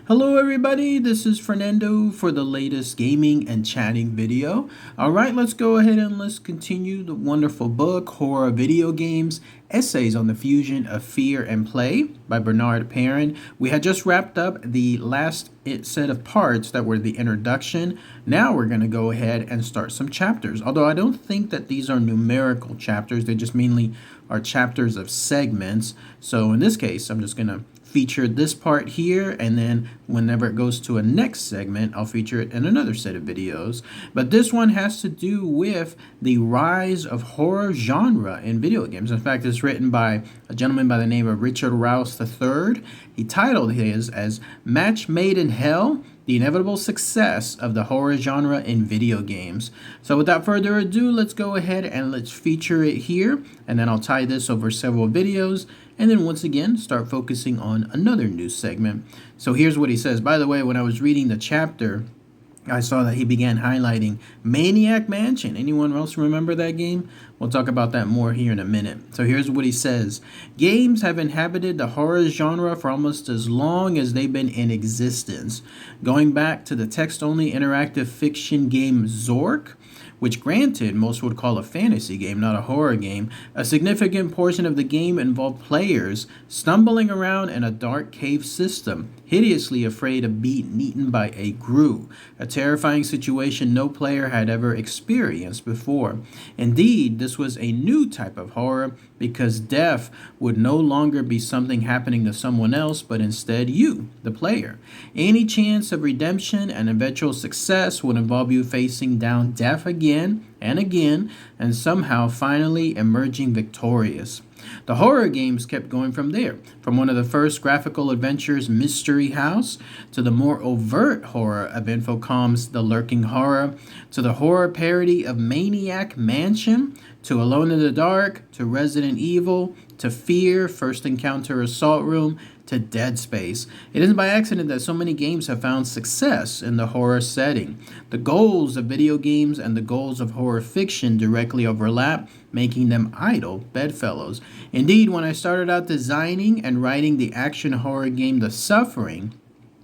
Hello everybody, this is Fernando for the latest gaming and chatting video. Alright, let's go ahead and let's continue the wonderful book, Horror Video Games, Essays on the Fusion of Fear and Play by Bernard Perrin. We had just wrapped up the last set of parts that were the introduction. Now we're going to go ahead and start some chapters. Although I don't think that these are numerical chapters, they just mainly are chapters of segments. So in this case, I'm just going to feature this part here, and then whenever it goes to a next segment, I'll feature it in another set of videos. But this one has to do with the rise of horror genre in video games. In fact, it's written by a gentleman by the name of Richard Rouse III. He titled his as Match Made in Hell: The Inevitable Success of the Horror Genre in Video Games. So without further ado, let's go ahead and let's feature it here, and then I'll tie this over several videos, and then once again start focusing on another new segment. So here's what he says. By the way, when I was reading the chapter, I saw that he began highlighting Maniac Mansion. Anyone else remember that game? We'll talk about that more here in a minute. So here's what he says. Games have inhabited the horror genre for almost as long as they've been in existence. Going back to the text-only interactive fiction game Zork, which granted most would call a fantasy game, not a horror game, a significant portion of the game involved players stumbling around in a dark cave system, hideously afraid of being eaten by a grue, a terrifying situation no player had ever experienced before. Indeed, this was a new type of horror because death would no longer be something happening to someone else, but instead you, the player. Any chance of redemption and eventual success would involve you facing down death again and again, and somehow finally emerging victorious. The horror games kept going from there, from one of the first graphical adventures, Mystery House, to the more overt horror of Infocom's The Lurking Horror, to the horror parody of Maniac Mansion, to Alone in the Dark, to Resident Evil, to Fear, First Encounter Assault Room, to Dead Space. It isn't by accident that so many games have found success in the horror setting. The goals of video games and the goals of horror fiction directly overlap, making them idle bedfellows. Indeed, when I started out designing and writing the action horror game The Suffering,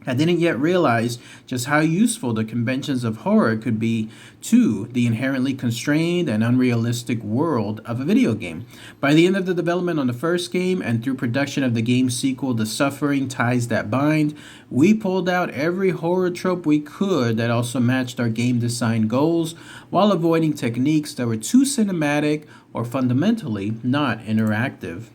I didn't yet realize just how useful the conventions of horror could be to the inherently constrained and unrealistic world of a video game. By the end of the development on the first game and through production of the game sequel, The Suffering: Ties That Bind, we pulled out every horror trope we could that also matched our game design goals while avoiding techniques that were too cinematic or fundamentally not interactive.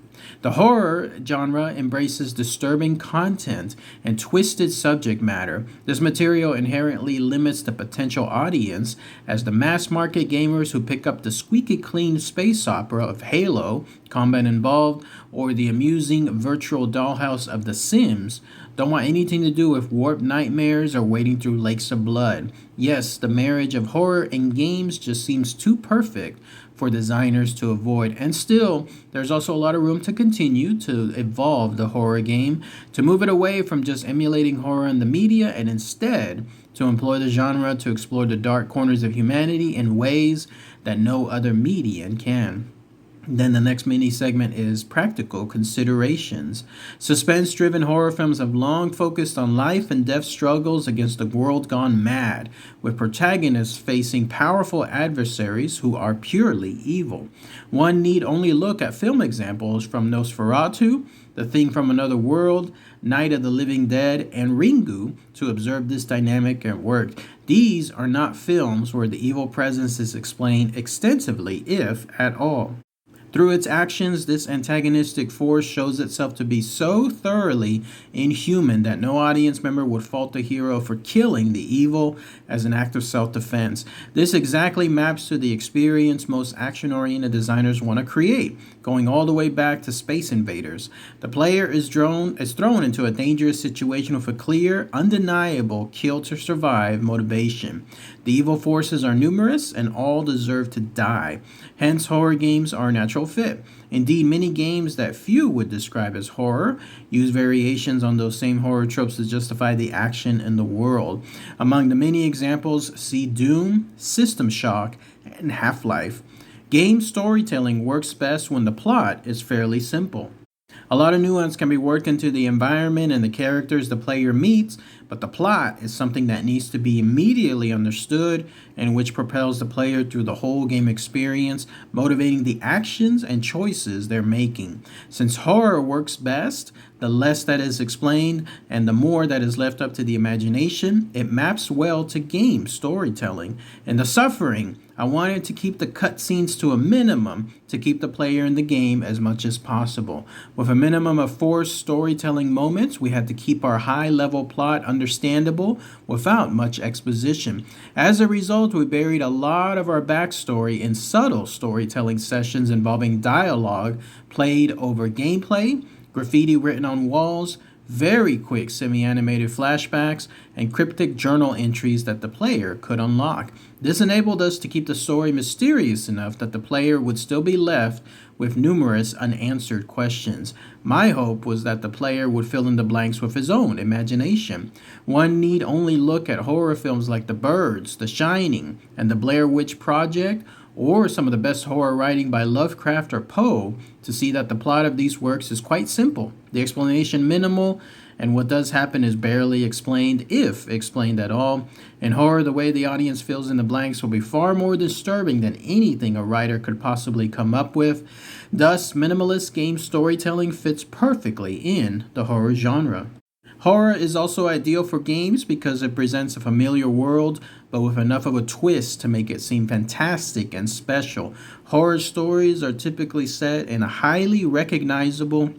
The horror genre embraces disturbing content and twisted subject matter. This material inherently limits the potential audience, as the mass market gamers who pick up the squeaky clean space opera of Halo, combat involved, or the amusing virtual dollhouse of The Sims don't want anything to do with warped nightmares or wading through lakes of blood. Yes, the marriage of horror and games just seems too perfect for designers to avoid. And still, there's also a lot of room to continue to evolve the horror game, to move it away from just emulating horror in the media and instead to employ the genre to explore the dark corners of humanity in ways that no other medium can. Then the next mini segment is practical considerations. Suspense-driven horror films have long focused on life and death struggles against a world gone mad, with protagonists facing powerful adversaries who are purely evil. One need only look at film examples from Nosferatu, The Thing from Another World, Night of the Living Dead, and Ringu to observe this dynamic at work. These are not films where the evil presence is explained extensively, if at all. Through its actions, this antagonistic force shows itself to be so thoroughly inhuman that no audience member would fault the hero for killing the evil as an act of self-defense. This exactly maps to the experience most action-oriented designers want to create, going all the way back to Space Invaders. The player is thrown into a dangerous situation with a clear, undeniable kill-to-survive motivation. The evil forces are numerous and all deserve to die. Hence, horror games are a natural fit. Indeed, many games that few would describe as horror use variations on those same horror tropes to justify the action in the world. Among the many examples, see Doom, System Shock, and Half-Life. Game storytelling works best when the plot is fairly simple. A lot of nuance can be worked into the environment and the characters the player meets, but the plot is something that needs to be immediately understood and which propels the player through the whole game experience, motivating the actions and choices they're making. Since horror works best, the less that is explained and the more that is left up to the imagination, it maps well to game storytelling. And the suffering, I wanted to keep the cutscenes to a minimum to keep the player in the game as much as possible. With a minimum of 4 storytelling moments, we had to keep our high-level plot understandable without much exposition. As a result, we buried a lot of our backstory in subtle storytelling sessions involving dialogue played over gameplay, graffiti written on walls, very quick semi-animated flashbacks, and cryptic journal entries that the player could unlock. This enabled us to keep the story mysterious enough that the player would still be left with numerous unanswered questions. My hope was that the player would fill in the blanks with his own imagination. One need only look at horror films like The Birds, The Shining, and The Blair Witch Project, or some of the best horror writing by Lovecraft or Poe, to see that the plot of these works is quite simple, the explanation minimal, and what does happen is barely explained, if explained at all. In horror, the way the audience fills in the blanks will be far more disturbing than anything a writer could possibly come up with. Thus, minimalist game storytelling fits perfectly in the horror genre. Horror is also ideal for games because it presents a familiar world, but with enough of a twist to make it seem fantastic and special. Horror stories are typically set in a highly recognizable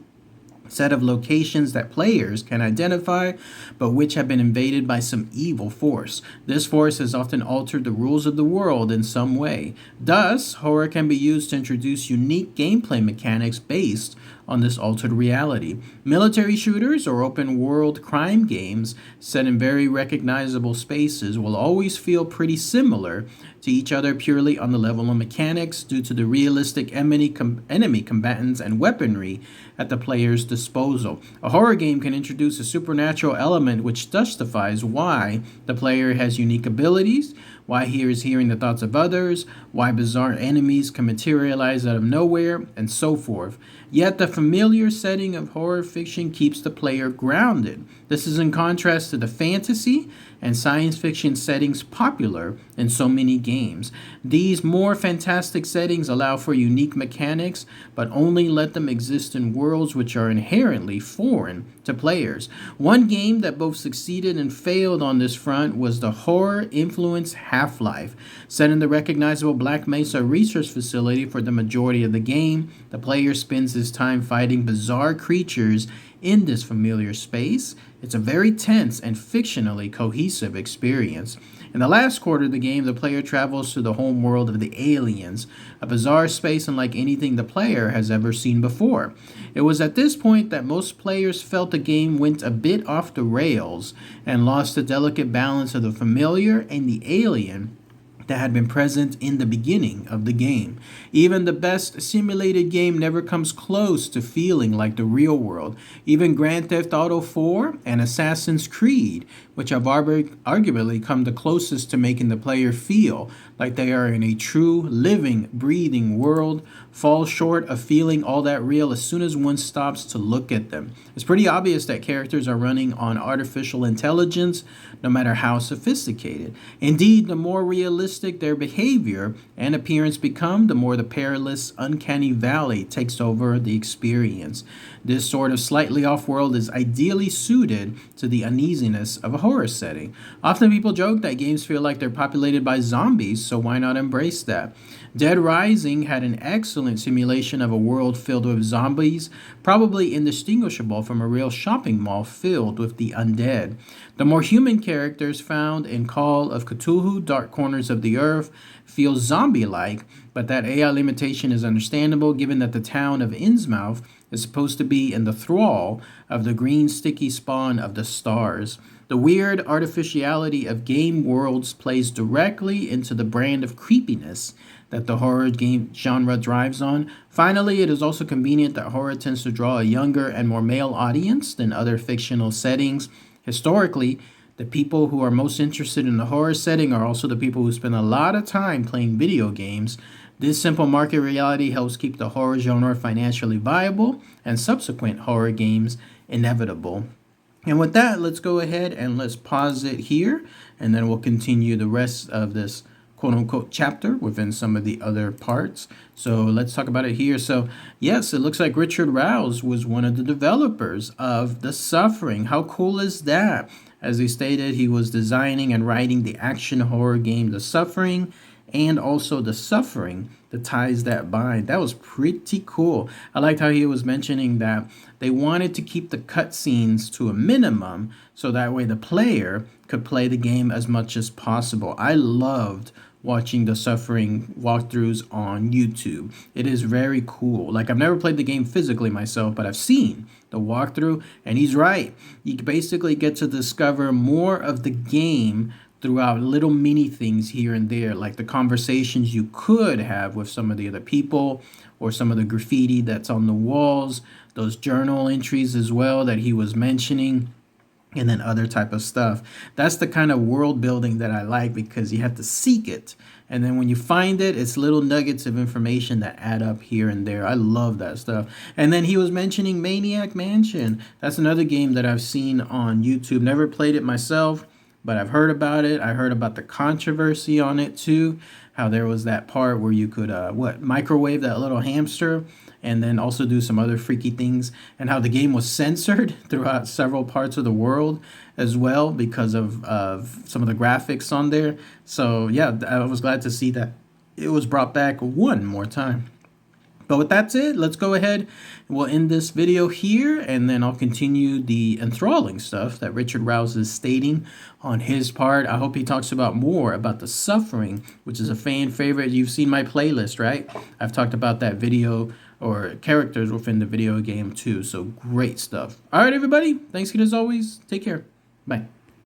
set of locations that players can identify, but which have been invaded by some evil force. This force has often altered the rules of the world in some way. Thus, horror can be used to introduce unique gameplay mechanics based on this altered reality. Military shooters or open world crime games set in very recognizable spaces will always feel pretty similar to each other purely on the level of mechanics due to the realistic enemy combatants and weaponry at the player's disposal. A horror game can introduce a supernatural element which justifies why the player has unique abilities, why he is hearing the thoughts of others, why bizarre enemies can materialize out of nowhere, and so forth. Yet the familiar setting of horror fiction keeps the player grounded. This is in contrast to the fantasy and science fiction settings popular in so many games. These more fantastic settings allow for unique mechanics, but only let them exist in worlds which are inherently foreign to players. One game that both succeeded and failed on this front was the horror-influenced Half-Life. Set in the recognizable Black Mesa research facility for the majority of the game, the player spends his time fighting bizarre creatures in this familiar space. It's a very tense and fictionally cohesive experience. In the last quarter of the game, the player travels to the home world of the aliens, a bizarre space unlike anything the player has ever seen before. It was at this point that most players felt the game went a bit off the rails and lost the delicate balance of the familiar and the alien that had been present in the beginning of the game. Even the best simulated game never comes close to feeling like the real world. Even Grand Theft Auto 4 and Assassin's Creed, which have arguably come the closest to making the player feel like they are in a true, living, breathing world, fall short of feeling all that real as soon as one stops to look at them. It's pretty obvious that characters are running on artificial intelligence, no matter how sophisticated. Indeed, the more realistic their behavior and appearance become, the more the perilous, uncanny valley takes over the experience. This sort of slightly off-world is ideally suited to the uneasiness of a horror setting. Often people joke that games feel like they're populated by zombies, so why not embrace that? Dead Rising had an excellent simulation of a world filled with zombies, probably indistinguishable from a real shopping mall filled with the undead. The more human characters found in Call of Cthulhu: Dark Corners of the Earth feel zombie-like, but that AI limitation is understandable given that the town of Innsmouth is supposed to be in the thrall of the green sticky spawn of the stars. The weird artificiality of game worlds plays directly into the brand of creepiness that the horror game genre drives on. Finally, it is also convenient that horror tends to draw a younger and more male audience than other fictional settings. Historically, the people who are most interested in the horror setting are also the people who spend a lot of time playing video games. This simple market reality helps keep the horror genre financially viable and subsequent horror games inevitable. And with that, let's go ahead and let's pause it here, and then we'll continue the rest of this quote unquote chapter within some of the other parts. So let's talk about it here. So yes, it looks like Richard Rouse was one of the developers of The Suffering. How cool is that? As he stated, he was designing and writing the action horror game The Suffering, and also The Suffering, The Ties That Bind. That was pretty cool. I liked how he was mentioning that they wanted to keep the cutscenes to a minimum so that way the player could play the game as much as possible. I loved watching The Suffering walkthroughs on YouTube. It is very cool. Like, I've never played the game physically myself, but I've seen the walkthrough, and he's right. You basically get to discover more of the game throughout little mini things here and there, like the conversations you could have with some of the other people, or some of the graffiti that's on the walls, those journal entries as well that he was mentioning, and then other type of stuff. That's the kind of world building that I like, because you have to seek it, and then when you find it, it's little nuggets of information that add up here and there. I love that stuff. And then he was mentioning Maniac Mansion. That's another game that I've seen on YouTube. Never played it myself, but I've heard about it. I heard about the controversy on it too, how there was that part where you could microwave that little hamster, and then also do some other freaky things, and how the game was censored throughout several parts of the world as well because of some of the graphics on there. So yeah, I was glad to see that it was brought back one more time. But with that said, let's go ahead and we'll end this video here, and then I'll continue the enthralling stuff that Richard Rouse is stating on his part. I hope he talks about more about The Suffering, which is a fan favorite. You've seen my playlist, right? I've talked about that video or characters within the video game too. So great stuff. All right, everybody. Thanks again as always. Take care. Bye.